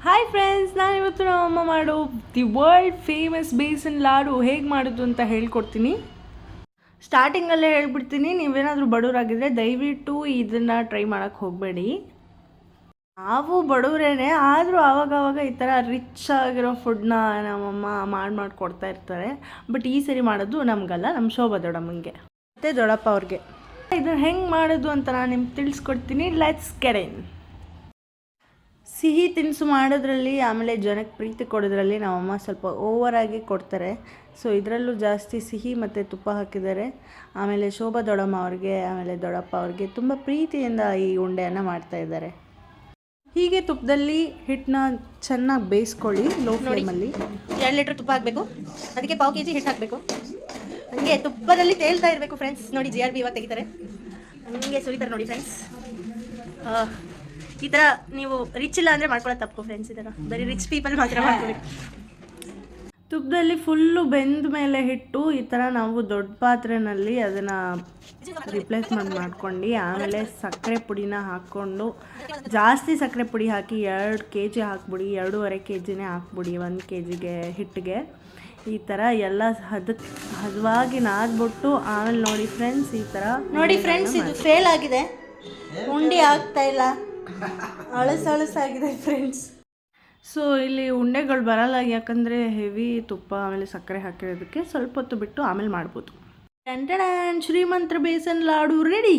Hi friends, ನಾನಿವತ್ತು ನಮ್ಮಮ್ಮ ಮಾಡೋ the world famous besan laddu ಹೇಗೆ ಮಾಡೋದು ಅಂತ ಹೇಳ್ಕೊಡ್ತೀನಿ. ಸ್ಟಾರ್ಟಿಂಗಲ್ಲೇ ಹೇಳ್ಬಿಡ್ತೀನಿ, ನೀವೇನಾದರೂ ಬಡವರಾಗಿದ್ದರೆ ದಯವಿಟ್ಟು ಇದನ್ನು ಟ್ರೈ ಮಾಡೋಕ್ಕೆ ಹೋಗಬೇಡಿ. ನಾವು ಬಡವರೇನೆ, ಆದರೂ ಆವಾಗವಾಗ ಈ ಥರ ರಿಚ್ ಆಗಿರೋ ಫುಡ್ನ ನಮ್ಮಮ್ಮ ಮಾಡಿಕೊಡ್ತಾ ಇರ್ತಾರೆ. ಬಟ್ ಈ ಸರಿ ಮಾಡೋದು ನಮಗಲ್ಲ, ನಮ್ಮ ಶೋಭಾ ದೊಡ್ಡಮ್ಮಂಗೆ ಮತ್ತು ದೊಡ್ಡಪ್ಪ ಅವ್ರಿಗೆ. ಇದನ್ನು ಹೆಂಗೆ ಮಾಡೋದು ಅಂತ ನಾನು ನಿಮ್ಗೆ ತಿಳಿಸ್ಕೊಡ್ತೀನಿ. Let's get in. ಸಿಹಿ ತಿನಿಸು ಮಾಡೋದ್ರಲ್ಲಿ, ಆಮೇಲೆ ಜನಕ್ಕೆ ಪ್ರೀತಿ ಕೊಡೋದ್ರಲ್ಲಿ ನಮ್ಮಮ್ಮ ಸ್ವಲ್ಪ ಓವರಾಗಿ ಕೊಡ್ತಾರೆ. ಸೊ ಇದರಲ್ಲೂ ಜಾಸ್ತಿ ಸಿಹಿ ಮತ್ತು ತುಪ್ಪ ಹಾಕಿದ್ದಾರೆ. ಆಮೇಲೆ ಶೋಭಾ ದೊಡ್ಡಮ್ಮ ಅವ್ರಿಗೆ, ಆಮೇಲೆ ದೊಡ್ಡಪ್ಪ ಅವ್ರಿಗೆ ತುಂಬ ಪ್ರೀತಿಯಿಂದ ಈ ಉಂಡೆಯನ್ನು ಮಾಡ್ತಾಯಿದ್ದಾರೆ. ಹೀಗೆ ತುಪ್ಪದಲ್ಲಿ ಹಿಟ್ಟನ್ನ ಚೆನ್ನಾಗಿ ಬೇಯಿಸ್ಕೊಳ್ಳಿ ಲೋ ಫ್ಲೇಮಲ್ಲಿ. 2 ಲೀಟ್ರ್ ತುಪ್ಪ ಹಾಕಬೇಕು, ಅದಕ್ಕೆ 1/4 kg ಹಿಟ್ಟು ಹಾಕಬೇಕು. ಹಂಗೆ ತುಪ್ಪದಲ್ಲಿ ತೇಲ್ತಾ ಇರಬೇಕು ಫ್ರೆಂಡ್ಸ್. ನೋಡಿ GRB ಇವಾಗ ತೆಗಿತಾರೆ, ಹಂಗೆ ಸುರಿತಾರೆ ನೋಡಿ ಫ್ರೆಂಡ್ಸ್. ಈ ಥರ ನೀವು ರಿಚ್ ಇಲ್ಲ ಅಂದರೆ ಮಾಡ್ಕೊಳ್ಳೋ ತಪ್ಪು ಫ್ರೆಂಡ್ಸ್. ಈ ಥರ ಬರೀ ರಿಚ್ ಪೀಪಲ್ ಮಾತ್ರ ಮಾಡ್ಕೋಬೇಕು. ತುಪ್ಪದಲ್ಲಿ ಫುಲ್ಲು ಬೆಂದ ಮೇಲೆ ಹಿಟ್ಟು ಈ ಥರ ನಾವು ದೊಡ್ಡ ಪಾತ್ರೆಯಲ್ಲಿ ಅದನ್ನು ರಿಪ್ಲೇಸ್ಮೆಂಟ್ ಮಾಡ್ಕೊಂಡು, ಆಮೇಲೆ ಸಕ್ಕರೆ ಪುಡಿನ ಹಾಕ್ಕೊಂಡು, ಜಾಸ್ತಿ ಸಕ್ಕರೆ ಪುಡಿ ಹಾಕಿ 2 kg ಹಾಕ್ಬಿಡಿ, 2.5 kg ಹಾಕ್ಬಿಡಿ 1 kg ಹಿಟ್ಟಿಗೆ. ಈ ಥರ ಎಲ್ಲ ಹದವಾಗಿ ನಾದ್ಬಿಟ್ಟು ಆಮೇಲೆ ನೋಡಿ ಫ್ರೆಂಡ್ಸ್, ಈ ಥರ ನೋಡಿ ಫ್ರೆಂಡ್ಸ್, ಇದು ಫೇಲ್ ಆಗಿದೆ, ಉಂಡೆ ಆಗ್ತಾ ಇಲ್ಲ, ಅಳಸಾಗಿದೆ ಫ್ರೆಂಡ್ಸ್. ಸೊ ಇಲ್ಲಿ ಉಂಡೆಗಳು ಬರಲ್ಲ, ಯಾಕಂದರೆ ಹೆವಿ ತುಪ್ಪ ಆಮೇಲೆ ಸಕ್ಕರೆ ಹಾಕಿರೋದಕ್ಕೆ ಸ್ವಲ್ಪ ಹೊತ್ತು ಬಿಟ್ಟು ಆಮೇಲೆ ಮಾಡ್ಬೋದು. ಶ್ರೀಮಂತರ ಬೇಸನ್ ಲಾಡು ರೆಡಿ.